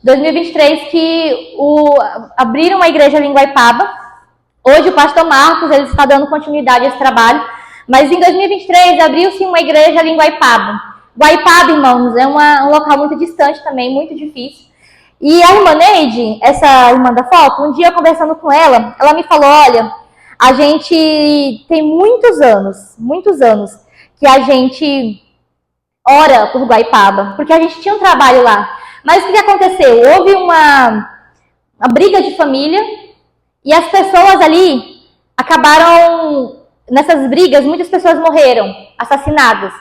2023 que abriram uma igreja ali em Guaipaba. Hoje o pastor Marcos ele está dando continuidade a esse trabalho. Mas em 2023 abriu-se uma igreja ali em Guaipaba. Guaipaba, irmãos, é um local muito distante também, muito difícil. E a irmã Neide, essa irmã da foto, um dia conversando com ela me falou, olha, a gente tem muitos anos que a gente ora por Guaipaba, porque a gente tinha um trabalho lá. Mas o que aconteceu? Houve uma briga de família e as pessoas ali acabaram, nessas brigas, muitas pessoas morreram, assassinadas.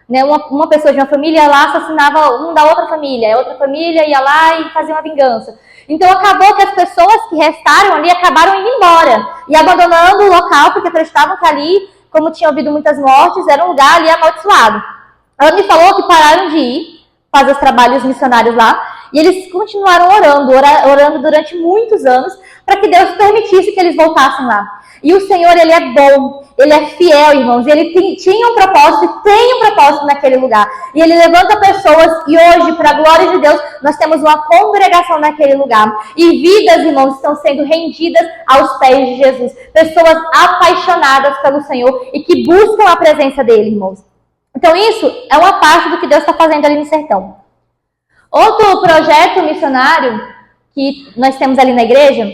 Né? Uma pessoa de uma família lá assassinava um da outra família, a outra família ia lá e fazia uma vingança. Então acabou que as pessoas que restaram ali acabaram indo embora e abandonando o local, porque acreditavam que ali, como tinha havido muitas mortes, era um lugar ali amaldiçoado. Ela me falou que pararam de ir fazer os trabalhos missionários lá e eles continuaram orando durante muitos anos para que Deus permitisse que eles voltassem lá. E o Senhor, ele é bom, ele é fiel, irmãos, e ele tinha um propósito e tem um propósito naquele lugar. E ele levanta pessoas e hoje, para a glória de Deus, nós temos uma congregação naquele lugar. E vidas, irmãos, estão sendo rendidas aos pés de Jesus. Pessoas apaixonadas pelo Senhor e que buscam a presença dele, irmãos. Então isso é uma parte do que Deus está fazendo ali no sertão. Outro projeto missionário que nós temos ali na igreja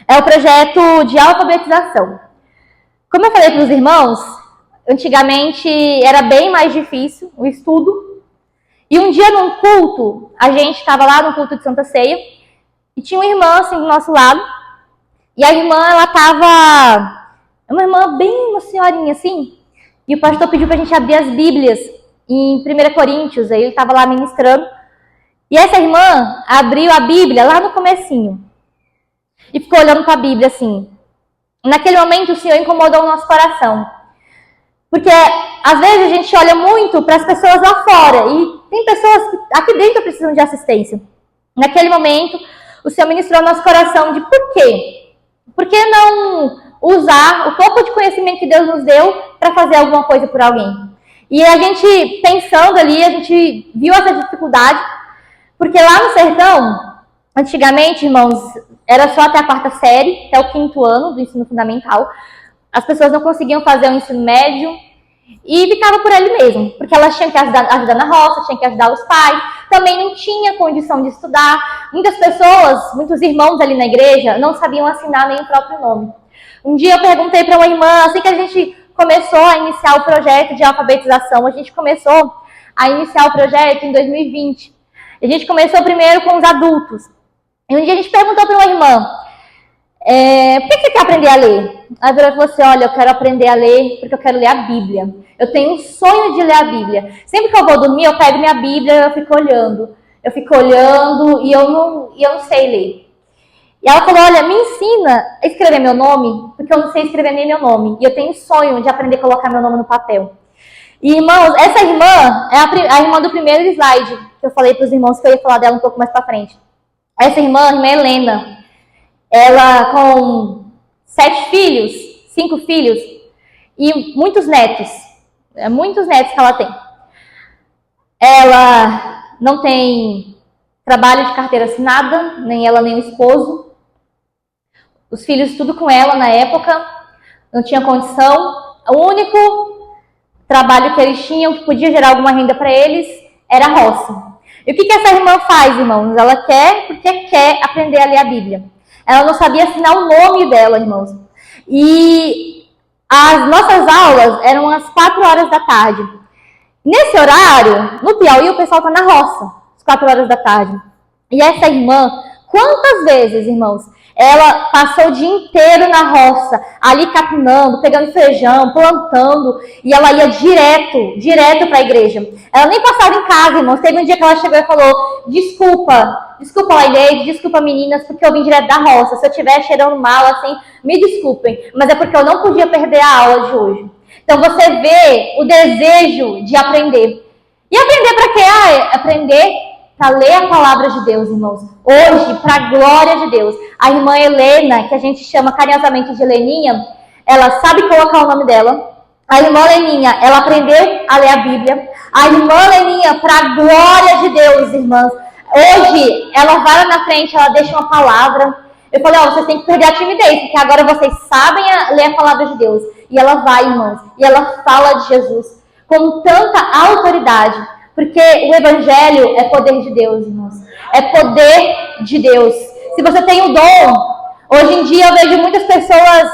é o projeto de alfabetização. Como eu falei para os irmãos, antigamente era bem mais difícil o estudo. E um dia num culto, a gente estava lá no culto de Santa Ceia, e tinha uma irmã assim do nosso lado. E a irmã, ela estava... uma irmã bem uma senhorinha assim. E o pastor pediu para a gente abrir as Bíblias em 1 Coríntios, aí ele estava lá ministrando. E essa irmã abriu a Bíblia lá no comecinho. E ficou olhando para a Bíblia assim. Naquele momento o Senhor incomodou o nosso coração. Porque às vezes a gente olha muito para as pessoas lá fora. E tem pessoas que aqui dentro precisam de assistência. Naquele momento o Senhor ministrou o nosso coração de por quê? Por que não usar o pouco de conhecimento que Deus nos deu para fazer alguma coisa por alguém? E a gente pensando ali, a gente viu essa dificuldade. Porque lá no sertão, antigamente, irmãos, era só até a 4ª série, até o 5º ano do ensino fundamental. As pessoas não conseguiam fazer o ensino médio e ficavam por ali mesmo, porque elas tinham que ajudar na roça, tinham que ajudar os pais, também não tinha condição de estudar. Muitas pessoas, muitos irmãos ali na igreja, não sabiam assinar nem o próprio nome. Um dia eu perguntei para uma irmã, assim que a gente começou a iniciar o projeto de alfabetização, a gente começou a iniciar o projeto em 2020. A gente começou primeiro com os adultos. E um dia a gente perguntou para uma irmã, por que você quer aprender a ler? Ela virou e falou assim, olha, eu quero aprender a ler porque eu quero ler a Bíblia. Eu tenho um sonho de ler a Bíblia. Sempre que eu vou dormir, eu pego minha Bíblia e eu fico olhando. E eu não sei ler. E ela falou, olha, me ensina a escrever meu nome, porque eu não sei escrever nem meu nome. E eu tenho um sonho de aprender a colocar meu nome no papel. E, irmãos, essa irmã é a irmã do primeiro slide, que eu falei para os irmãos que eu ia falar dela um pouco mais para frente. Essa irmã, a irmã Helena, ela com 7 filhos, 5 filhos e muitos netos que ela tem. Ela não tem trabalho de carteira assinada, nem ela nem o esposo. Os filhos tudo com ela na época, não tinha condição. O único trabalho que eles tinham, que podia gerar alguma renda para eles, era a roça. E o que essa irmã faz, irmãos? Ela quer, porque quer aprender a ler a Bíblia. Ela não sabia assinar o nome dela, irmãos. E as nossas aulas eram às 4 horas da tarde. Nesse horário, no Piauí, o pessoal está na roça, às 4 horas da tarde. E essa irmã, quantas vezes, irmãos, ela passou o dia inteiro na roça, ali capinando, pegando feijão, plantando, e ela ia direto para a igreja. Ela nem passava em casa, irmãos. Teve um dia que ela chegou e falou, desculpa, Laileide, desculpa, meninas, porque eu vim direto da roça. Se eu estiver cheirando mal, assim, me desculpem, mas é porque eu não podia perder a aula de hoje. Então você vê o desejo de aprender. E aprender para quê? Aprender para ler a palavra de Deus, irmãos. Hoje, para a glória de Deus. A irmã Helena, que a gente chama carinhosamente de Leninha, ela sabe colocar o nome dela. A irmã Leninha, ela aprendeu a ler a Bíblia. A irmã Leninha, para a glória de Deus, irmãs, Hoje, ela vai lá na frente, ela deixa uma palavra. Eu falei, vocês têm que perder a timidez, porque agora vocês sabem ler a palavra de Deus. E ela vai, irmãos, e ela fala de Jesus com tanta autoridade, porque o Evangelho é poder de Deus, irmãos. É poder de Deus. Se você tem o dom, hoje em dia eu vejo muitas pessoas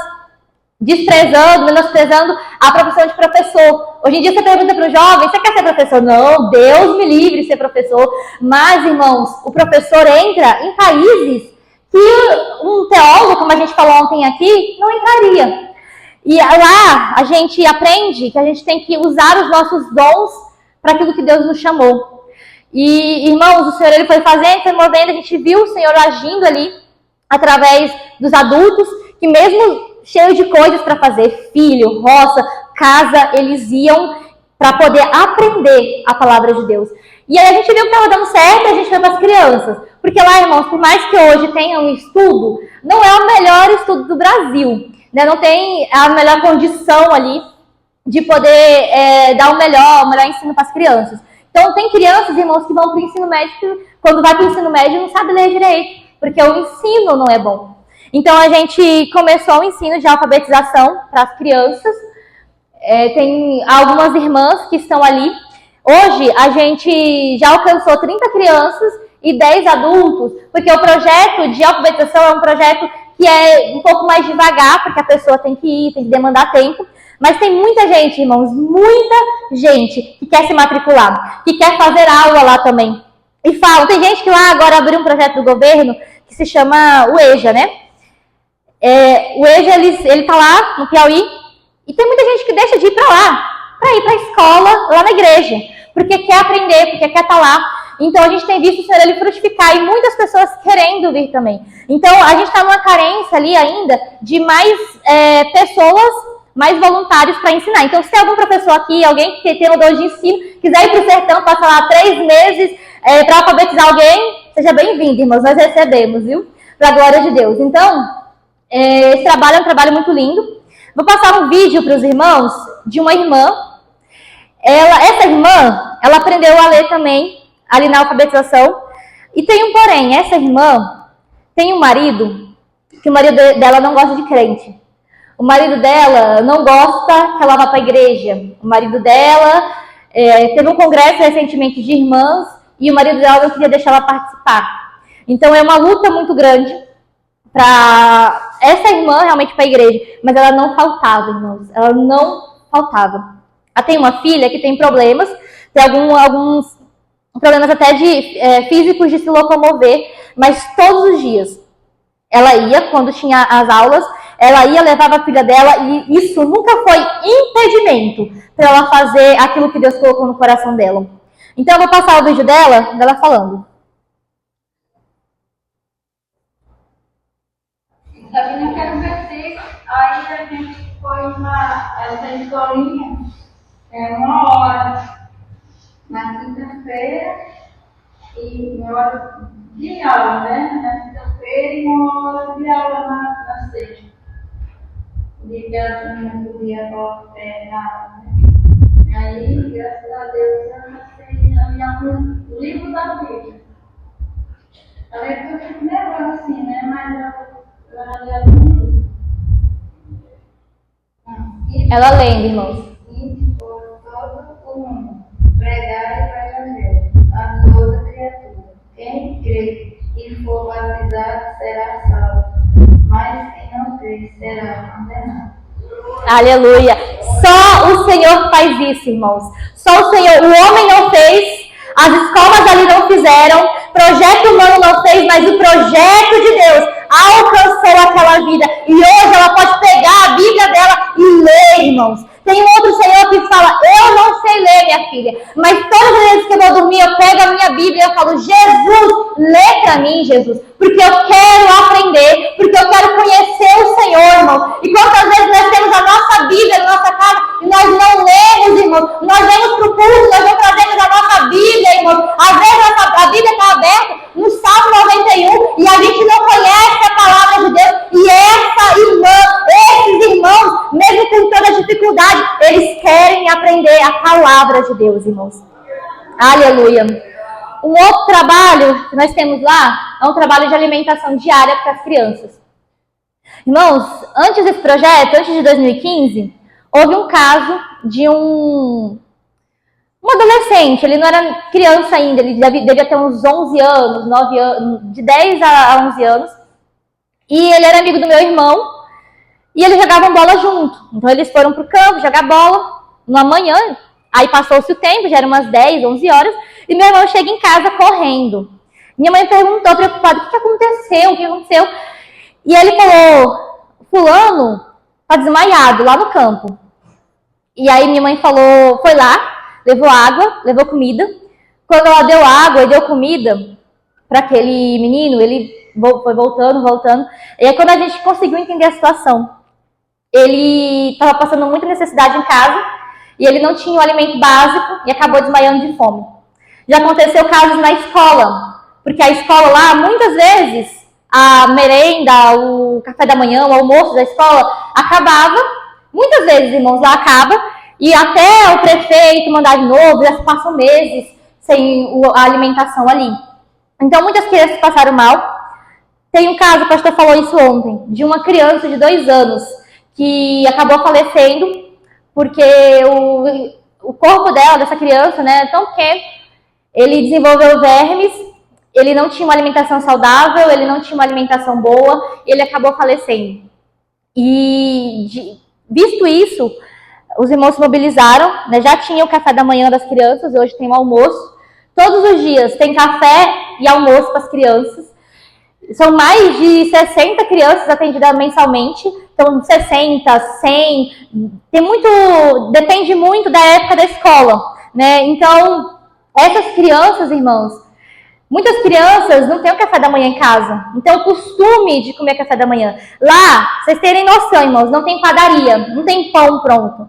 desprezando, menosprezando a profissão de professor. Hoje em dia você pergunta para o jovem, você quer ser professor? Não, Deus me livre de ser professor. Mas, irmãos, o professor entra em países que um teólogo, como a gente falou ontem aqui, não entraria. E lá a gente aprende que a gente tem que usar os nossos dons para aquilo que Deus nos chamou. E, irmãos, o Senhor ele foi fazendo, foi movendo, a gente viu o Senhor agindo ali através dos adultos, que mesmo cheio de coisas para fazer, filho, roça, casa, eles iam para poder aprender a palavra de Deus. E aí a gente viu que estava dando certo, a gente foi para as crianças. Porque lá, irmãos, por mais que hoje tenha um estudo, não é o melhor estudo do Brasil, né? Não tem a melhor condição ali de poder dar o melhor ensino para as crianças. Então tem crianças, irmãos, que vão para o ensino médio, quando vai para o ensino médio não sabe ler direito, porque o ensino não é bom. Então a gente começou o ensino de alfabetização para as crianças. Tem algumas irmãs que estão ali. Hoje a gente já alcançou 30 crianças e 10 adultos, porque o projeto de alfabetização é um projeto que é um pouco mais devagar, porque a pessoa tem que ir, tem que demandar tempo. Mas tem muita gente, irmãos, muita gente que quer se matricular, que quer fazer aula lá também. E falam, tem gente que lá agora abriu um projeto do governo que se chama o EJA, né? O EJA, ele tá lá no Piauí, e tem muita gente que deixa de ir para lá, para ir para a escola, lá na igreja, porque quer aprender, porque quer estar lá. Então a gente tem visto o Senhor ele frutificar e muitas pessoas querendo vir também. Então a gente está numa carência ali ainda de mais pessoas, mais voluntários para ensinar. Então se tem algum professor aqui, alguém que tem o dom de ensino, quiser ir para o sertão, passar lá 3 meses para alfabetizar alguém, seja bem-vindo, irmãos, nós recebemos, viu? Para a glória de Deus. Então, esse trabalho é um trabalho muito lindo. Vou passar um vídeo para os irmãos de uma irmã. Essa irmã, ela aprendeu a ler também, ali na alfabetização. E tem um porém, essa irmã tem um marido, que o marido dela não gosta de crente. O marido dela não gosta que ela vá para a igreja. O marido dela teve um congresso recentemente de irmãs e o marido dela não queria deixar ela participar. Então é uma luta muito grande para essa irmã realmente para a igreja. Mas ela não faltava, irmãos. Ela não faltava. Ela tem uma filha que tem problemas, tem alguns problemas até físicos de se locomover, mas todos os dias ela ia, quando tinha as aulas, ela ia, levava a filha dela, e isso nunca foi impedimento para ela fazer aquilo que Deus colocou no coração dela. Então eu vou passar o vídeo dela falando. Sabina quer conversar, aí a gente foi essa escolinha, 1 hora na quinta-feira e 1 hora de aula, né? Na quinta-feira e 1 hora de aula na sexta. O dia que a menina podia na aula, né? Aí, graças a Deus, eu passei a minha livro da Bíblia. A leitura fica nervosa assim, né? Mas ela lendo, irmãos. E por todo o mundo, pregai o Evangelho a toda criatura. Quem crê e for batizado será salvo, mas quem não crê será condenado. Aleluia! Só o Senhor faz isso, irmãos. Só o Senhor. O homem não fez, as escolas ali não fizeram, projeto humano não fez, mas o projeto de Deus alcançou aquela vida. E hoje ela pode pegar a Bíblia dela e ler, irmãos. Tem um outro Senhor que fala, eu não sei ler, minha filha, mas todas as vezes que eu vou dormir, eu pego a minha Bíblia e eu falo, Jesus, lê para mim, Jesus, porque eu quero aprender, porque eu quero conhecer o Senhor, irmão. E quantas vezes nós temos a nossa Bíblia na nossa casa e nós não lemos, irmão. Nós vamos para o culto, nós não trazemos a nossa Bíblia, irmão. Às vezes a Bíblia está aberta no Salmo 91 e a gente não conhece a palavra de Deus. E essa irmã, esses irmãos, mesmo com toda a dificuldade, eles querem aprender a palavra de Deus, irmãos. Aleluia. um outro trabalho que nós temos lá é um trabalho de alimentação diária para as crianças. Irmãos, antes desse projeto, antes de 2015, houve um caso de um adolescente, ele não era criança ainda, ele devia ter uns 11 anos, 9 anos, de 10 a 11 anos, e ele era amigo do meu irmão, e eles jogavam bola junto. Então eles foram pro campo jogar bola, numa manhã, aí passou-se o tempo, já eram umas 10, 11 horas, e meu irmão chega em casa correndo. Minha mãe perguntou, preocupada, o que aconteceu? O que aconteceu? E ele falou, fulano tá desmaiado lá no campo. E aí minha mãe falou, foi lá, levou água, levou comida. Quando ela deu água e deu comida para aquele menino, ele foi voltando. E aí quando a gente conseguiu entender a situação, ele estava passando muita necessidade em casa e ele não tinha o alimento básico e acabou desmaiando de fome. Já aconteceu casos na escola, porque a escola lá, muitas vezes, a merenda, o café da manhã, o almoço da escola acabava, muitas vezes, irmãos, lá acaba, e até o prefeito mandar de novo, já se passam meses sem a alimentação ali. Então, muitas crianças passaram mal. Tem um caso, o pastor falou isso ontem, de uma criança de 2 anos que acabou falecendo porque o corpo dela, dessa criança, né, tão pequeno, ele desenvolveu vermes, ele não tinha uma alimentação saudável, ele não tinha uma alimentação boa, ele acabou falecendo. E, visto isso, os irmãos se mobilizaram, né, já tinha o café da manhã das crianças, hoje tem o almoço. Todos os dias tem café e almoço para as crianças. São mais de 60 crianças atendidas mensalmente, então 60, 100, depende muito da época da escola, né? Então, essas crianças, irmãos, muitas crianças não têm o café da manhã em casa, não tem o costume de comer café da manhã. Lá, vocês terem noção, irmãos, não tem padaria, não tem pão pronto.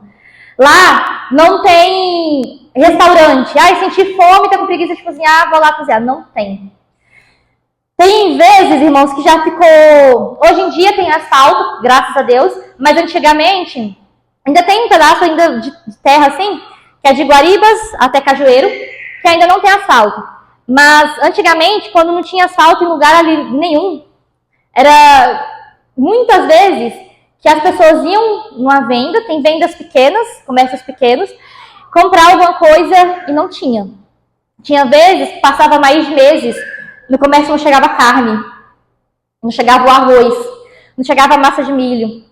Lá, não tem restaurante. Ai, senti fome, tô com preguiça de cozinhar, vou lá cozinhar. Não tem. Tem vezes, irmãos, que já ficou... Hoje em dia tem asfalto, graças a Deus, mas antigamente ainda tem um pedaço ainda de terra assim, que é de Guaribas até Cajueiro, que ainda não tem asfalto. Mas antigamente, quando não tinha asfalto em lugar ali nenhum, era muitas vezes que as pessoas iam numa venda, tem vendas pequenas, comércios pequenos, comprar alguma coisa e não tinha. Tinha vezes que passava mais de meses, no comércio não chegava carne, não chegava o arroz, não chegava a massa de milho.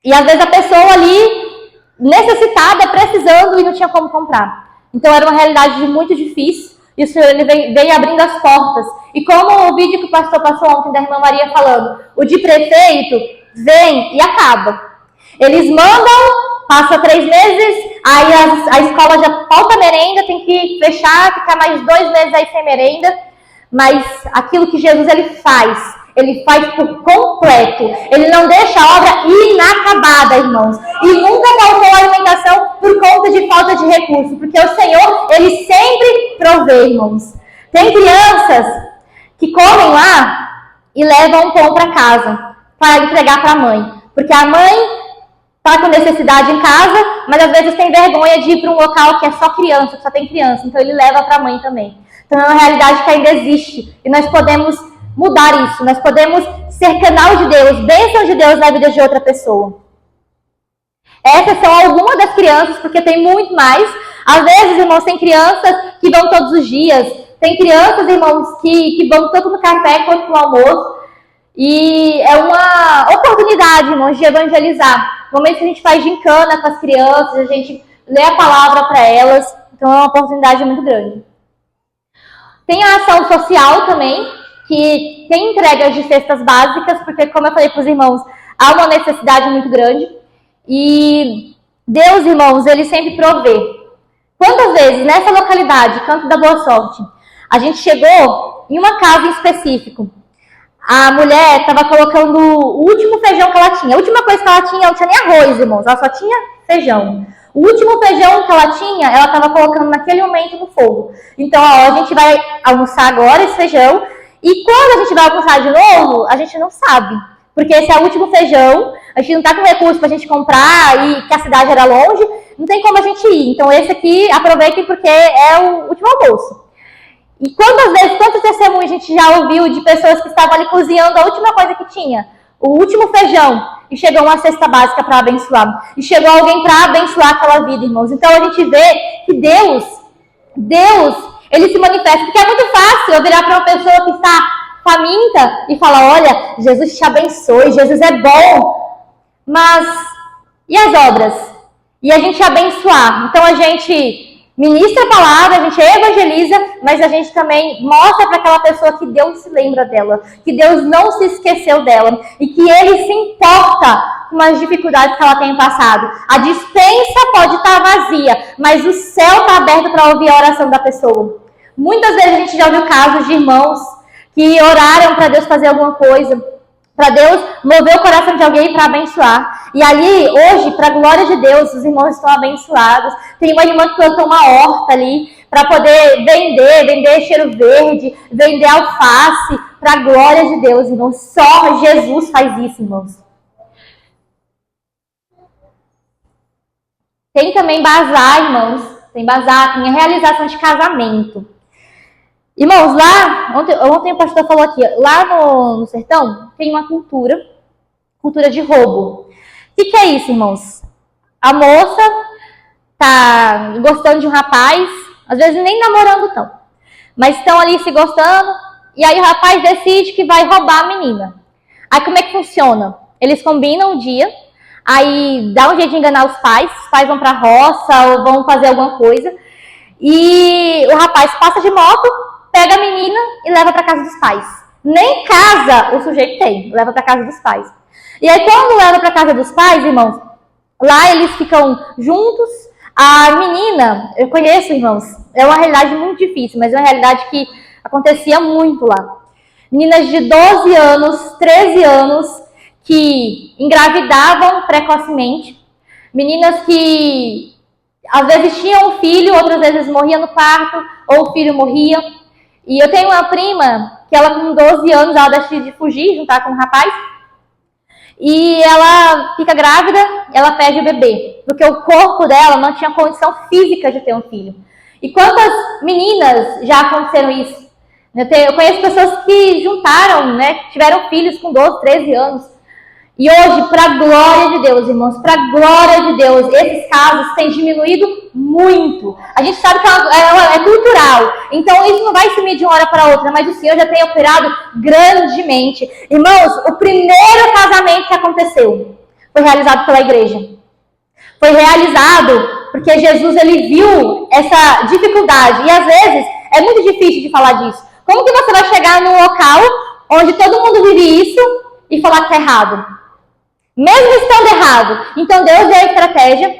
E às vezes a pessoa ali, necessitada, precisando e não tinha como comprar. Então era uma realidade muito difícil e o Senhor ele veio abrindo as portas. E como o vídeo que o pastor passou ontem da irmã Maria falando, o de prefeito vem e acaba. Eles mandam, passa 3 meses, aí a escola já falta merenda, tem que fechar, ficar mais 2 meses aí sem merenda. Mas aquilo que Jesus ele faz por completo. Ele não deixa a obra inacabada, irmãos. E nunca faltou alimentação por conta de falta de recurso, porque o Senhor, ele sempre provê, irmãos. Tem crianças que comem lá e levam um pão para casa, para entregar para a mãe. Porque a mãe está com necessidade em casa, mas às vezes tem vergonha de ir para um local que é só criança, que só tem criança. Então ele leva para a mãe também. Então é uma realidade que ainda existe. E nós podemos mudar isso. Nós podemos ser canal de Deus, bênção de Deus na vida de outra pessoa. Essas são algumas das crianças, porque tem muito mais. Às vezes, irmãos, tem crianças que vão todos os dias. Tem crianças, irmãos, que vão tanto no café quanto no almoço. E é uma oportunidade, irmãos, de evangelizar. No momento que a gente faz gincana com as crianças, a gente lê a palavra para elas. Então é uma oportunidade muito grande. Tem a ação social também, que tem entregas de cestas básicas, porque, como eu falei para os irmãos, há uma necessidade muito grande. E Deus, irmãos, ele sempre provê. Quantas vezes, nessa localidade, Canto da Boa Sorte, a gente chegou em uma casa em específico. A mulher estava colocando o último feijão que ela tinha. A última coisa que ela tinha, não tinha nem arroz, irmãos, ela só tinha feijão. O último feijão que ela tinha, ela estava colocando naquele momento no fogo. Então, ó, a gente vai almoçar agora esse feijão. E quando a gente vai almoçar de novo, a gente não sabe. Porque esse é o último feijão, a gente não está com recurso para a gente comprar e que a cidade era longe, não tem como a gente ir. Então, esse aqui, aproveitem porque é o último almoço. E quantos testemunhos a gente já ouviu de pessoas que estavam ali cozinhando a última coisa que tinha, o último feijão, e chegou uma cesta básica para abençoar. E chegou alguém para abençoar aquela vida, irmãos. Então a gente vê que Deus, ele se manifesta. Porque é muito fácil eu virar para uma pessoa que está faminta e falar, olha, Jesus te abençoe, Jesus é bom. Mas, e as obras? E a gente abençoar. Então a gente ministra a palavra, a gente evangeliza, mas a gente também mostra para aquela pessoa que Deus se lembra dela, que Deus não se esqueceu dela e que Ele se importa com as dificuldades que ela tem passado. A despensa pode estar vazia, mas o céu está aberto para ouvir a oração da pessoa. Muitas vezes a gente já ouviu casos de irmãos que oraram para Deus fazer alguma coisa, para Deus mover o coração de alguém para abençoar. E ali, hoje, para a glória de Deus, os irmãos estão abençoados. Tem uma irmã que plantou uma horta ali para poder vender cheiro verde, vender alface, para a glória de Deus, irmãos. Só Jesus faz isso, irmãos. Tem também bazar, irmãos. Tem bazar, tem a realização de casamento. Irmãos, lá, ontem o pastor falou aqui, lá no sertão tem uma cultura de roubo. O que é isso, irmãos? A moça tá gostando de um rapaz, às vezes nem namorando estão, mas estão ali se gostando, e aí o rapaz decide que vai roubar a menina. Aí como é que funciona? Eles combinam o dia, aí dá um jeito de enganar os pais vão pra roça ou vão fazer alguma coisa, e o rapaz passa de moto, pega a menina e leva para casa dos pais. Nem casa o sujeito tem, leva para casa dos pais. E aí quando leva para casa dos pais, irmãos, lá eles ficam juntos. A menina, eu conheço, irmãos, é uma realidade muito difícil, mas é uma realidade que acontecia muito lá. Meninas de 12 anos, 13 anos, que engravidavam precocemente. Meninas que às vezes tinham um filho, outras vezes morriam no parto, ou o filho morria. E eu tenho uma prima que ela com 12 anos, ela decide de fugir, juntar com um rapaz. E ela fica grávida, ela perde o bebê. Porque o corpo dela não tinha condição física de ter um filho. E quantas meninas já aconteceram isso? Eu conheço pessoas que juntaram, né, tiveram filhos com 12, 13 anos. E hoje, para a glória de Deus, irmãos, para a glória de Deus, esses casos têm diminuído muito. A gente sabe que é cultural, então isso não vai sumir de uma hora para outra, mas o Senhor já tem operado grandemente. Irmãos, o primeiro casamento que aconteceu foi realizado pela igreja. Foi realizado porque Jesus, ele viu essa dificuldade. E às vezes é muito difícil de falar disso. Como que você vai chegar num local onde todo mundo vive isso e falar que está errado? Mesmo estando errado. Então Deus deu a estratégia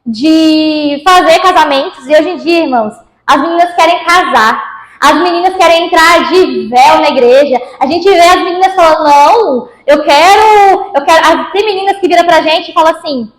de fazer casamentos. E hoje em dia, irmãos, as meninas querem casar. As meninas querem entrar de véu na igreja. A gente vê as meninas falando, não, eu quero... Tem meninas que viram pra gente e falam assim,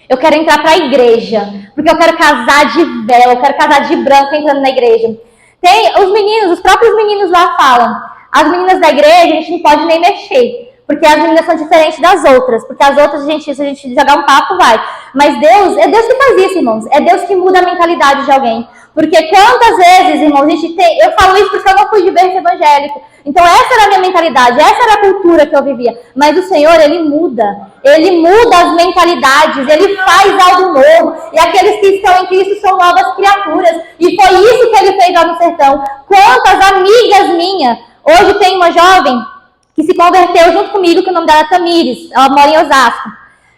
eu quero entrar pra igreja, porque eu quero casar de véu, eu quero casar de branco entrando na igreja. Tem os meninos, os próprios meninos lá falam, as meninas da igreja a gente não pode nem mexer. Porque as meninas são diferentes das outras. Porque as outras, se a gente jogar um papo, vai. Mas Deus, é Deus que faz isso, irmãos. É Deus que muda a mentalidade de alguém. Porque quantas vezes, irmãos, a gente tem... Eu falo isso porque eu não fui de berço evangélico. Então essa era a minha mentalidade, essa era a cultura que eu vivia. Mas o Senhor, Ele muda. Ele muda as mentalidades, Ele faz algo novo. E aqueles que estão em Cristo são novas criaturas. E foi isso que Ele fez lá no sertão. Quantas amigas minhas... Hoje tem uma jovem que se converteu junto comigo, que o nome dela é Tamires, ela mora em Osasco.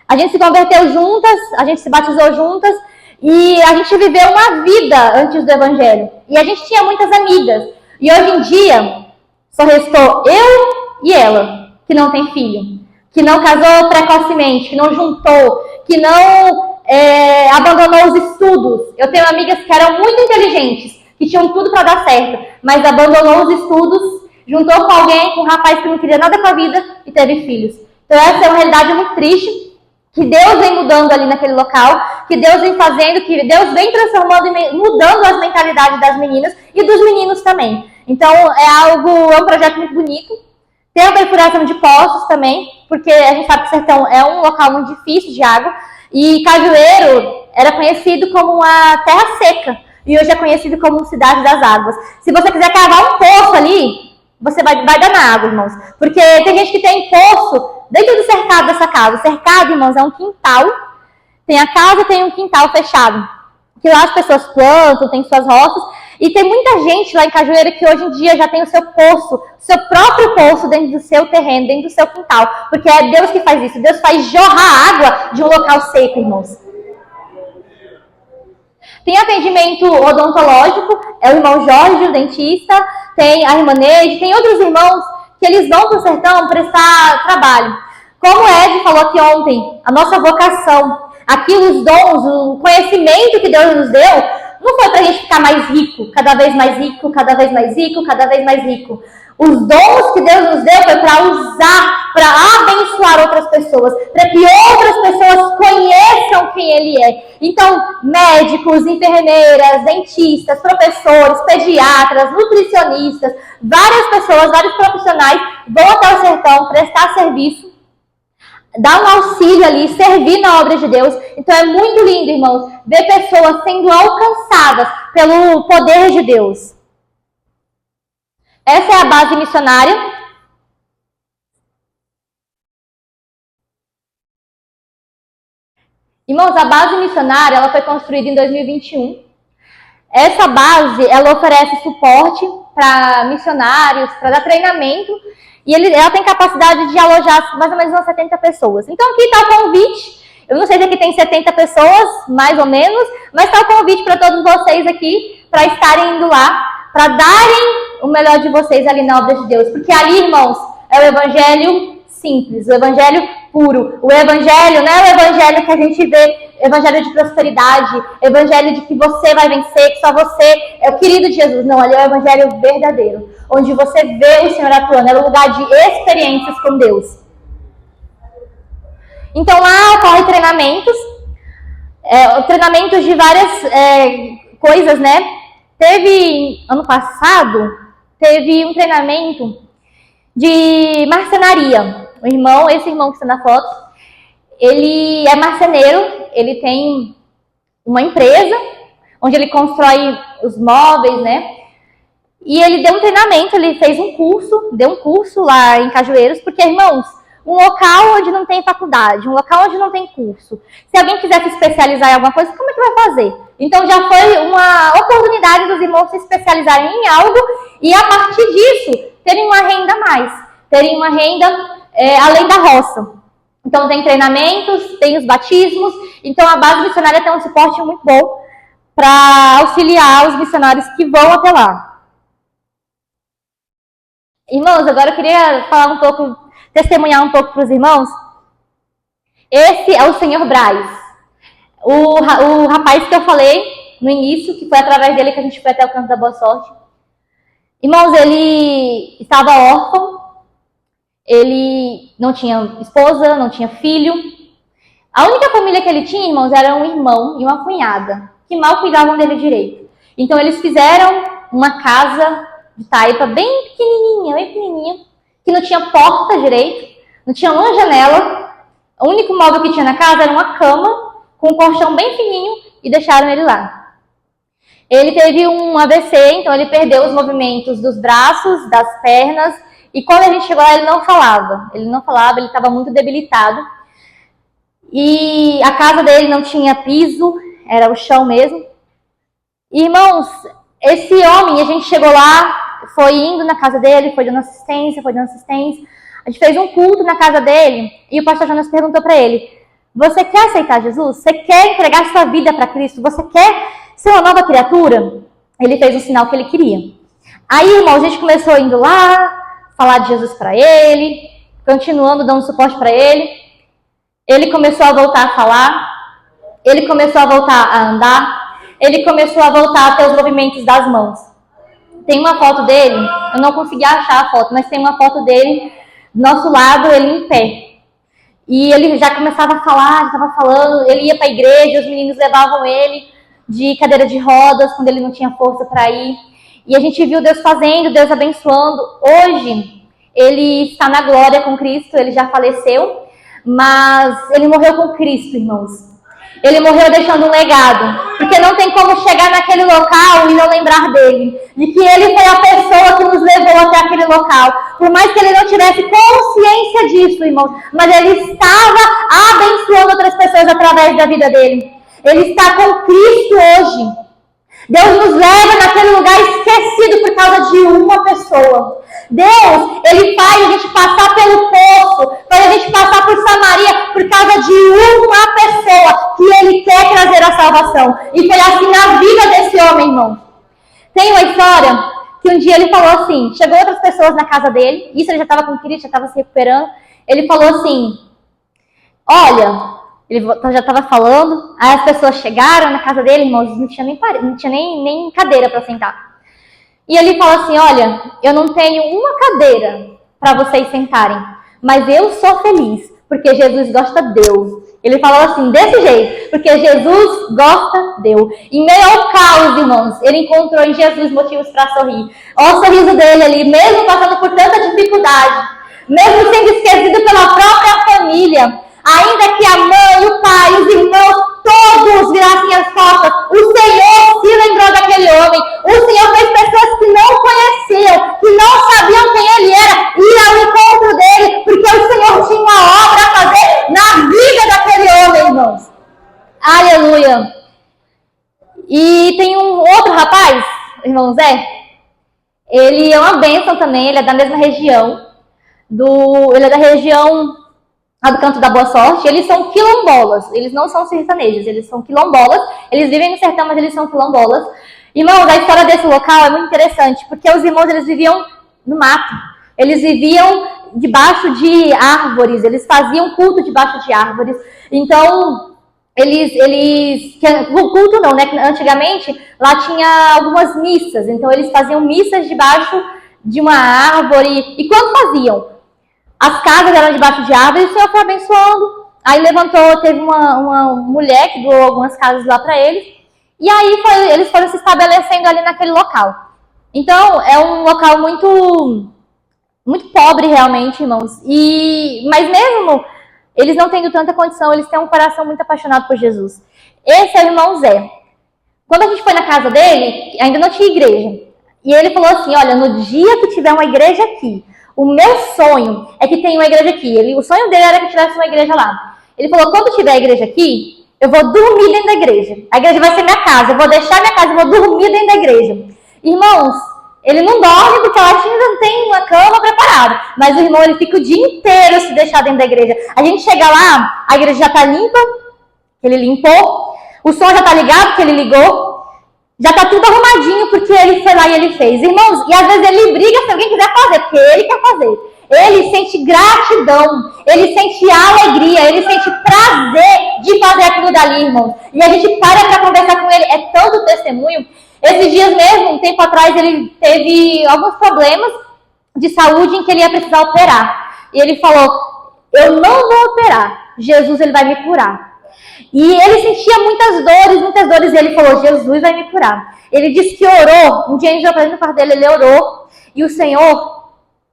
A gente se converteu juntas, a gente se batizou juntas, e a gente viveu uma vida antes do Evangelho. E a gente tinha muitas amigas. E hoje em dia, só restou eu e ela, que não tem filho, que não casou precocemente, que não juntou, que não abandonou os estudos. Eu tenho amigas que eram muito inteligentes, que tinham tudo para dar certo, mas abandonou os estudos, juntou com alguém, com um rapaz que não queria nada com a vida e teve filhos. Então essa é uma realidade muito triste, que Deus vem mudando ali naquele local, que Deus vem fazendo, que Deus vem transformando e mudando as mentalidades das meninas e dos meninos também. Então é um projeto muito bonito. Tem a perfuração de poços também, porque a gente sabe que o sertão é um local muito difícil de água, e Cajueiro era conhecido como uma terra seca. e hoje é conhecido como Cidade das Águas. Se você quiser cavar um poço ali, você vai dar na água, irmãos. Porque tem gente que tem poço dentro do cercado dessa casa. O cercado, irmãos, é um quintal. Tem a casa e tem um quintal fechado. Que lá as pessoas plantam, tem suas roças. E tem muita gente lá em Cajueiro que hoje em dia já tem o seu poço, seu próprio poço dentro do seu terreno, dentro do seu quintal. Porque é Deus que faz isso. Deus faz jorrar água de um local seco, irmãos. Tem atendimento odontológico, é o irmão Jorge, o dentista. Tem a irmã Neide, tem outros irmãos que eles vão para o sertão prestar trabalho. Como o Ed falou aqui ontem, a nossa vocação, aqui os dons, o conhecimento que Deus nos deu, não foi para a gente ficar mais rico, cada vez mais rico, cada vez mais rico, cada vez mais rico. Os dons que Deus nos deu foi para usar, para abençoar outras pessoas, para que outras pessoas conheçam quem Ele é. Então, médicos, enfermeiras, dentistas, professores, pediatras, nutricionistas, várias pessoas, vários profissionais vão até o sertão prestar serviço, dar um auxílio ali, servir na obra de Deus. Então é muito lindo, irmãos, ver pessoas sendo alcançadas pelo poder de Deus. Essa é a base missionária. Irmãos, a base missionária ela foi construída em 2021. Essa base ela oferece suporte para missionários, para dar treinamento. E ela tem capacidade de alojar mais ou menos umas 70 pessoas. Então aqui está o convite. Eu não sei se aqui tem 70 pessoas, mais ou menos, mas está o convite para todos vocês aqui, para estarem indo lá, para darem o melhor de vocês ali na obra de Deus. Porque ali, irmãos, é o evangelho simples, o evangelho puro. O evangelho não é o evangelho que a gente vê, evangelho de prosperidade, evangelho de que você vai vencer, que só você é o querido de Jesus. Não, ali é o evangelho verdadeiro, onde você vê o Senhor atuando, é um lugar de experiências com Deus. Então lá ocorrem treinamentos, treinamentos de várias coisas, né? Teve, ano passado, teve um treinamento de marcenaria. Esse irmão que está na foto, ele é marceneiro, ele tem uma empresa onde ele constrói os móveis, né? E ele deu um treinamento, ele fez deu um curso lá em Cajueiros, porque, irmãos, um local onde não tem faculdade, um local onde não tem curso. Se alguém quiser se especializar em alguma coisa, como é que vai fazer? Então já foi uma oportunidade dos irmãos se especializarem em algo e a partir disso terem uma renda a mais, terem uma renda além da roça. Então tem treinamentos, tem os batismos, então a base missionária tem um suporte muito bom para auxiliar os missionários que vão até lá. Irmãos, agora eu queria falar testemunhar um pouco para os irmãos. Esse é o senhor Braz. O rapaz que eu falei no início, que foi através dele que a gente foi até o Canto da Boa Sorte. Irmãos, ele estava órfão, ele não tinha esposa, não tinha filho. A única família que ele tinha, irmãos, era um irmão e uma cunhada, que mal cuidavam dele direito. Então eles fizeram uma casa de taipa bem pequenininha, que não tinha porta direito, não tinha uma janela. O único móvel que tinha na casa era uma cama, com um colchão bem fininho, e deixaram ele lá. Ele teve um AVC, então ele perdeu os movimentos dos braços, das pernas, e quando a gente chegou lá ele não falava, ele estava muito debilitado. E a casa dele não tinha piso, era o chão mesmo. E, irmãos, esse homem, a gente chegou lá, foi indo na casa dele, foi dando assistência. A gente fez um culto na casa dele, e o pastor Jonas perguntou para ele: você quer aceitar Jesus? Você quer entregar sua vida para Cristo? Você quer ser uma nova criatura? Ele fez o sinal que ele queria. Aí, irmão, a gente começou indo lá, falar de Jesus para ele, continuando dando suporte para ele. Ele começou a voltar a falar, ele começou a voltar a andar, ele começou a voltar a ter os movimentos das mãos. Tem uma foto dele, eu não consegui achar a foto, mas tem uma foto dele do nosso lado, ele em pé. E ele já começava a falar, estava falando, ele ia para a igreja, os meninos levavam ele de cadeira de rodas, quando ele não tinha força para ir. E a gente viu Deus fazendo, Deus abençoando. Hoje, ele está na glória com Cristo, ele já faleceu, mas ele morreu com Cristo, irmãos. Ele morreu deixando um legado, porque não tem como chegar naquele local e não lembrar dele, de que ele foi a pessoa que nos levou até aquele local. Por mais que ele não tivesse consciência disso, irmãos, mas ele estava abençoando outras pessoas através da vida dele. Ele está com Cristo hoje. Deus nos leva naquele lugar esquecido por causa de uma pessoa. Deus, Ele faz a gente passar pelo poço, faz a gente passar por Samaria por causa de uma pessoa que Ele quer trazer a salvação. E foi assim na vida desse homem, irmão. Tem uma história que um dia ele falou assim, chegou outras pessoas na casa dele, isso ele já estava com Cristo, já estava se recuperando. Ele falou assim, olha... Ele já estava falando, aí as pessoas chegaram na casa dele, irmãos, não tinha nem cadeira para sentar. E ele fala assim, olha, eu não tenho uma cadeira para vocês sentarem, mas eu sou feliz, porque Jesus gosta de eu. Ele falou assim, desse jeito, porque Jesus gosta de eu. Em meio ao caos, irmãos, ele encontrou em Jesus motivos para sorrir. Olha o sorriso dele ali, mesmo passando por tanta dificuldade, mesmo sendo esquecido pela própria família. Ainda que a mãe, o pai, os irmãos, todos virassem as costas, o Senhor se lembrou daquele homem. O Senhor fez pessoas que não conheciam, que não sabiam quem ele era, ir ao encontro dele, porque o Senhor tinha uma obra a fazer na vida daquele homem, irmãos. Aleluia. E tem um outro rapaz, irmão Zé, ele é uma bênção também, ele é da mesma região, ele é da região do Canto da Boa Sorte. Eles são quilombolas, eles não são sertanejos, eles são quilombolas, eles vivem no sertão, mas eles são quilombolas. Irmãos, a história desse local é muito interessante, porque os irmãos, eles viviam no mato, eles viviam debaixo de árvores, eles faziam culto debaixo de árvores. Então, o culto não, né, antigamente, lá tinha algumas missas, então eles faziam missas debaixo de uma árvore, e quando faziam? As casas eram debaixo de árvores, e o Senhor foi abençoando. Aí teve uma mulher que doou algumas casas lá para eles. E aí eles foram se estabelecendo ali naquele local. Então, é um local muito, muito pobre realmente, irmãos. Mas mesmo eles não tendo tanta condição, eles têm um coração muito apaixonado por Jesus. Esse é o irmão Zé. Quando a gente foi na casa dele, ainda não tinha igreja. E ele falou assim, olha, no dia que tiver uma igreja aqui, o meu sonho é que tenha uma igreja aqui. O sonho dele era que tivesse uma igreja lá. Ele falou, quando tiver a igreja aqui, eu vou dormir dentro da igreja. A igreja vai ser minha casa. Eu vou deixar minha casa e vou dormir dentro da igreja. Irmãos, ele não dorme porque lá não tem uma cama preparada. Mas o irmão, ele fica o dia inteiro se deixar dentro da igreja. A gente chega lá, a igreja já está limpa, ele limpou. O som já está ligado, que ele ligou. Já está tudo arrumadinho, porque ele foi lá e ele fez. Irmãos, e às vezes ele briga se alguém quiser fazer, porque ele quer fazer. Ele sente gratidão, ele sente alegria, ele sente prazer de fazer aquilo dali, irmãos. E a gente para conversar com ele, é tanto testemunho. Esses dias mesmo, um tempo atrás, ele teve alguns problemas de saúde em que ele ia precisar operar. E ele falou, eu não vou operar, Jesus ele vai me curar. E ele sentia muitas dores, e ele falou, Jesus vai me curar. Ele disse que orou, um dia a gente foi no quarto dele, ele orou, e o Senhor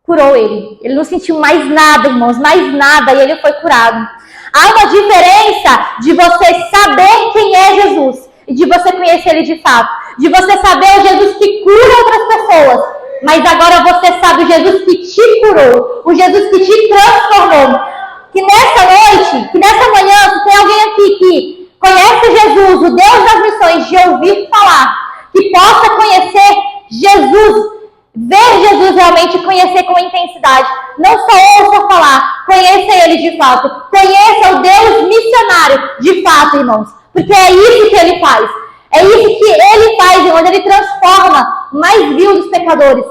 curou ele. Ele não sentiu mais nada, irmãos, mais nada, e ele foi curado. Há uma diferença de você saber quem é Jesus, e de você conhecer ele de fato. De você saber o Jesus que cura outras pessoas, mas agora você sabe o Jesus que te curou, o Jesus que te transformou. Que nessa noite, que nessa manhã, se tem alguém aqui que conhece Jesus, o Deus das missões, de ouvir falar, que possa conhecer Jesus, ver Jesus realmente, conhecer com intensidade. Não só ouça falar, conheça Ele de fato. Conheça o Deus missionário de fato, irmãos. Porque é isso que Ele faz. É isso que Ele faz, irmãos. Ele transforma mais vil dos pecadores.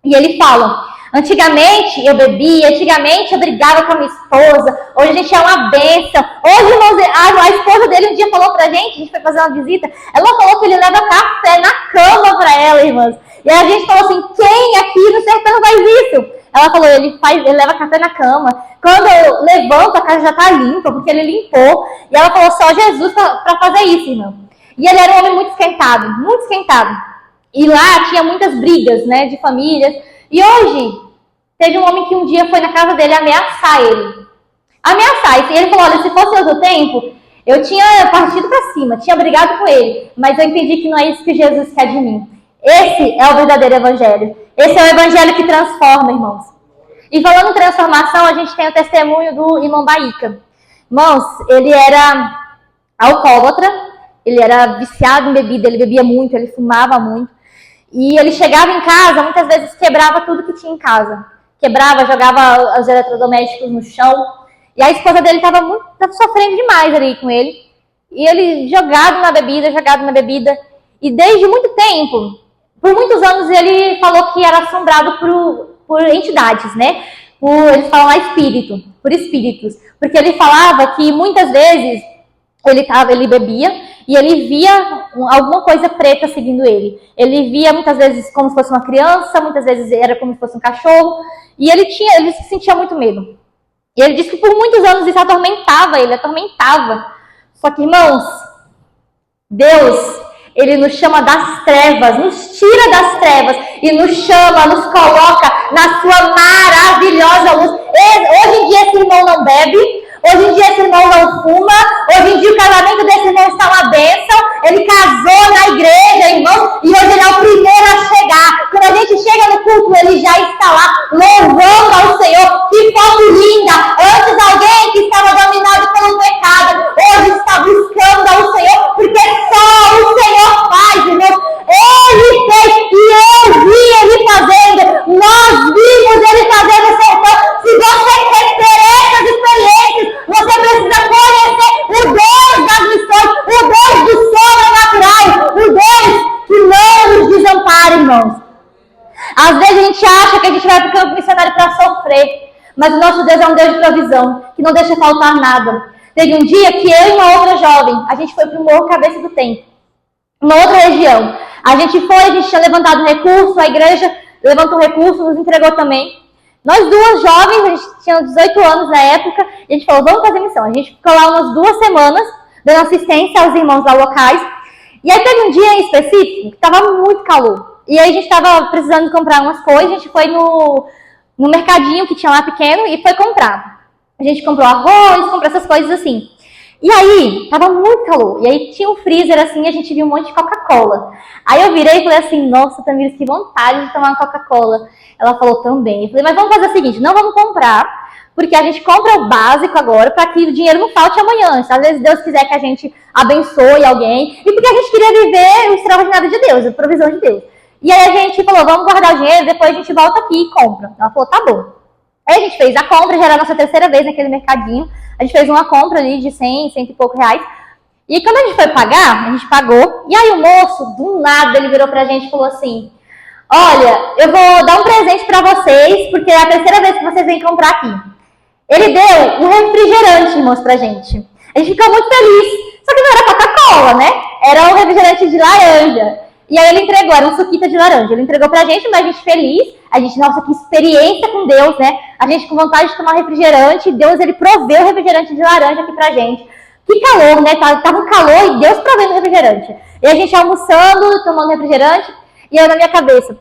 E Ele fala... Antigamente eu bebia, antigamente eu brigava com a minha esposa, hoje a gente é uma bênção. Hoje, irmãos, a esposa dele um dia falou pra gente, a gente foi fazer uma visita, ela falou que ele leva café na cama pra ela, irmãos. E a gente falou assim, quem aqui no sertão faz isso? Ela falou, ele leva café na cama. Quando eu levanto, a casa já tá limpa, porque ele limpou. E ela falou, só Jesus pra fazer isso, irmão. E ele era um homem muito esquentado, muito esquentado. E lá tinha muitas brigas, né, de famílias. E hoje... Teve um homem que um dia foi na casa dele ameaçar ele. Ameaçar. E ele falou, olha, se fosse outro tempo, Eu tinha partido para cima, tinha brigado com ele, mas eu entendi que não é isso que Jesus quer de mim. Esse é o verdadeiro evangelho. Esse é o evangelho que transforma, irmãos. E falando em transformação, a gente tem o testemunho do irmão Baíca. Irmãos, ele era alcoólatra, ele era viciado em bebida, ele bebia muito, ele fumava muito. E ele chegava em casa, muitas vezes quebrava tudo que tinha em casa. Quebrava, jogava os eletrodomésticos no chão. E a esposa dele estava sofrendo demais ali com ele. E ele jogado na bebida. E desde muito tempo, por muitos anos, ele falou que era assombrado por entidades, né? Eles falam lá por espíritos. Porque ele falava que muitas vezes ele bebia e ele via alguma coisa preta seguindo ele. Ele via muitas vezes como se fosse uma criança, muitas vezes era como se fosse um cachorro. E ele se sentia muito medo. E ele disse que por muitos anos isso atormentava ele. Só que, irmãos, Deus, ele nos chama das trevas, nos tira das trevas e nos chama, nos coloca na sua maravilhosa luz. Hoje em dia esse irmão não bebe, hoje em dia esse irmão não fuma, hoje em dia o casamento desse irmão está uma bênção, ele casou na igreja, irmão, e hoje ele é o primeiro a chegar. Quando a gente chega no culto, ele já está lá louvando ao Senhor. Que foto linda! Antes alguém que estava dominado pelo pecado, hoje está buscando ao Senhor, porque só o Senhor faz, irmão. Ele fez e eu vi ele fazendo. Nós vimos ele fazendo o sertão. Se você quer ter essas experiências, você precisa conhecer o Deus das missões, o Deus do sobrenatural, o Deus que não nos desampara, irmãos. Às vezes a gente acha que a gente vai para o campo missionário para sofrer, mas o nosso Deus é um Deus de provisão, que não deixa faltar nada. Teve um dia que eu e uma outra jovem, a gente foi para o Morro Cabeça do Tempo, uma outra região. A gente tinha levantado um recurso, a igreja levantou um recurso, nos entregou também. Nós duas jovens, a gente tinha 18 anos na época, e a gente falou, vamos fazer missão. A gente ficou lá umas 2 semanas, dando assistência aos irmãos lá locais. E aí teve um dia em específico, que estava muito calor. E aí a gente estava precisando comprar umas coisas, a gente foi no mercadinho que tinha lá pequeno e foi comprar. A gente comprou arroz, comprou essas coisas assim. E aí, tava muito calor. E aí tinha um freezer assim, a gente viu um monte de Coca-Cola. Aí eu virei e falei assim, nossa, Tamires, que vontade de tomar uma Coca-Cola. Ela falou também. Eu falei, mas vamos fazer o seguinte, não vamos comprar, porque a gente compra o básico agora para que o dinheiro não falte amanhã. Se às vezes Deus quiser que a gente abençoe alguém. E porque a gente queria viver o extraordinário de Deus, a provisão de Deus. E aí a gente falou, vamos guardar o dinheiro, depois a gente volta aqui e compra. Ela falou, tá bom. Aí a gente fez a compra, já era a nossa 3ª vez naquele mercadinho. A gente fez uma compra ali de 100 e poucos reais. E quando a gente foi pagar, a gente pagou. E aí o moço, do nada, ele virou pra gente e falou assim, olha, eu vou dar um presente pra vocês, porque é a 3ª vez que vocês vêm comprar aqui. Ele deu um refrigerante, irmãos, pra gente. A gente ficou muito feliz. Só que não era Coca-Cola, né? Era um refrigerante de laranja. E aí ele entregou, era um suquita de laranja. Ele entregou pra gente, mas a gente feliz. A gente, nossa, que experiência com Deus, né? A gente com vontade de tomar refrigerante. Deus, ele proveu o refrigerante de laranja aqui pra gente. Que calor, né? Tava um calor e Deus provendo refrigerante. E a gente almoçando, tomando refrigerante. E eu na minha cabeça,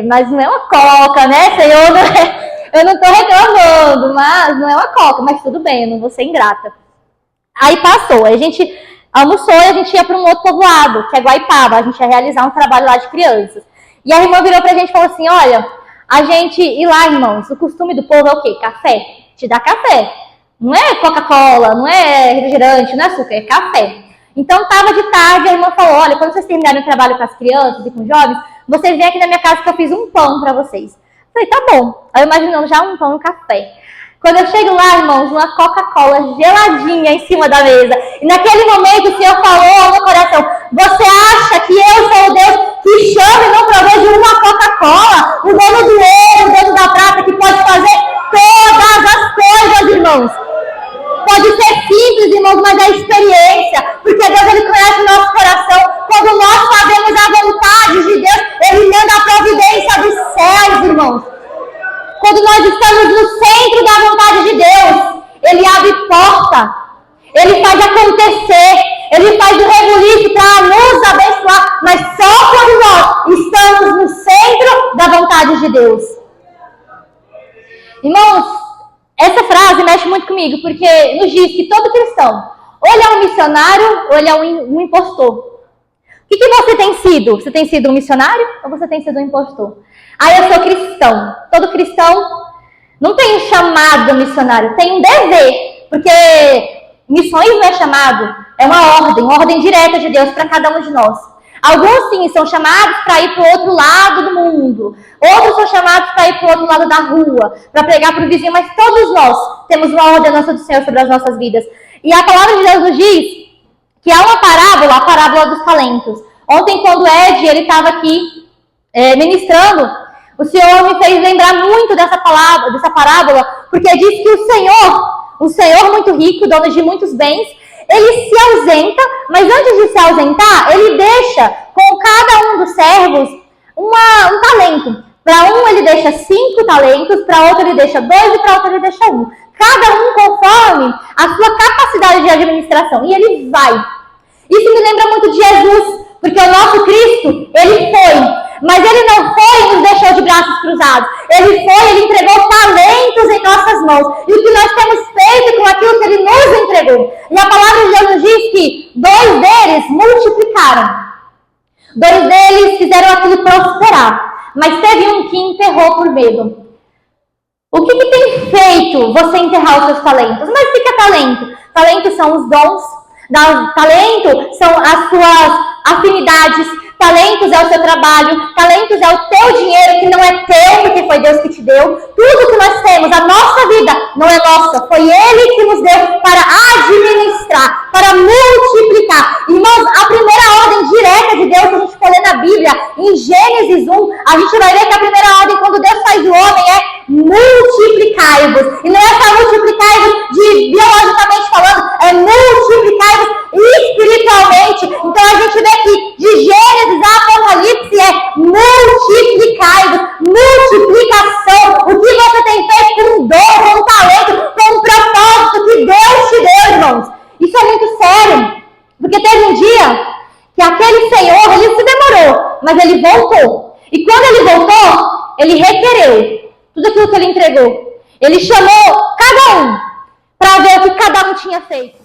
mas não é uma Coca, né, Senhor? Não é... Eu não tô reclamando, mas não é uma Coca. Mas tudo bem, eu não vou ser ingrata. Aí passou, aí a gente almoçou e a gente ia para um outro povoado, que é Guaipaba. A gente ia realizar um trabalho lá de crianças. E a irmã virou pra gente e falou assim, olha, a gente ir lá, irmãos, o costume do povo é o quê? Café. Te dá café. Não é Coca-Cola, não é refrigerante, não é açúcar, é café. Então tava de tarde, a irmã falou, olha, quando vocês terminarem o trabalho com as crianças e com os jovens, vocês vêm aqui na minha casa que eu fiz um pão pra vocês. Eu falei, tá bom. Aí eu imaginando já um pão e um café. Quando eu chego lá, irmãos, uma Coca-Cola geladinha em cima da mesa. E naquele momento o Senhor falou ao meu coração, você acha que eu sou o Deus que chama e não provê de uma Coca-Cola? O dono do ouro, o dono da prata, que pode fazer todas as coisas, irmãos. Pode ser simples, irmãos, mas é experiência. Porque Deus, ele conhece o nosso coração. Quando nós fazemos a vontade de Deus, ele manda a providência dos céus, irmãos. Quando nós estamos no centro da vontade de Deus, ele abre porta, ele faz acontecer, ele faz o rebuliço para nos abençoar, mas só quando nós estamos no centro da vontade de Deus. Irmãos, essa frase mexe muito comigo, porque nos diz que todo cristão, Ou ele é um missionário, ou ele é um impostor. O que você tem sido? Você tem sido um missionário ou você tem sido um impostor? Eu sou cristão. Todo cristão não tem um chamado missionário, tem um dever. Porque missões não é chamado, é uma ordem direta de Deus para cada um de nós. Alguns, sim, são chamados para ir para o outro lado do mundo. Outros são chamados para ir para o outro lado da rua, para pregar para o vizinho. Mas todos nós temos uma ordenança do Senhor sobre as nossas vidas. E a palavra de Deus nos diz que há uma parábola, a parábola dos talentos. Ontem, quando o Ed estava aqui ministrando, o Senhor me fez lembrar muito dessa parábola, porque diz que o Senhor muito rico, dono de muitos bens, ele se ausenta, mas antes de se ausentar, ele deixa com cada um dos servos um talento. Para um ele deixa 5 talentos, para outro ele deixa 2 e para outro ele deixa 1. Cada um conforme a sua capacidade de administração. E ele vai. Isso me lembra muito de Jesus, porque o nosso Cristo, ele foi. Mas ele não foi e nos deixou de braços cruzados. Ele entregou talentos em nossas mãos. E o que nós temos feito com aquilo que ele nos entregou? E a palavra de Deus nos diz que 2 deles multiplicaram. 2 deles fizeram aquilo prosperar. Mas teve um que enterrou por medo. O que tem feito você enterrar os seus talentos? Mas o que é talento? Talento são os dons. Talento são as suas afinidades. Talentos é o seu trabalho, talentos é o teu dinheiro que não é teu, porque foi Deus que te deu. Tudo que nós temos, a nossa vida não é nossa, foi Ele que nos deu para administrar, para multiplicar. Irmãos, a primeira ordem direta de Deus, que a gente for ler na Bíblia, em Gênesis 1, a gente vai ver que a primeira ordem, quando Deus faz o homem, é multiplicai-vos. E não é só multiplicai-vos biologicamente falando, é multiplicai-vos espiritualmente. Então a gente vê que de Gênesis a Apocalipse é multiplicai-vos, multiplicação. O que você tem feito com um dom, com um talento, com um propósito que Deus te deu, irmãos. Isso é muito sério. Porque teve um dia que aquele Senhor, ele se demorou, mas ele voltou. E quando ele voltou, ele requereu tudo aquilo que ele entregou. Ele chamou cada um para ver o que cada um tinha feito.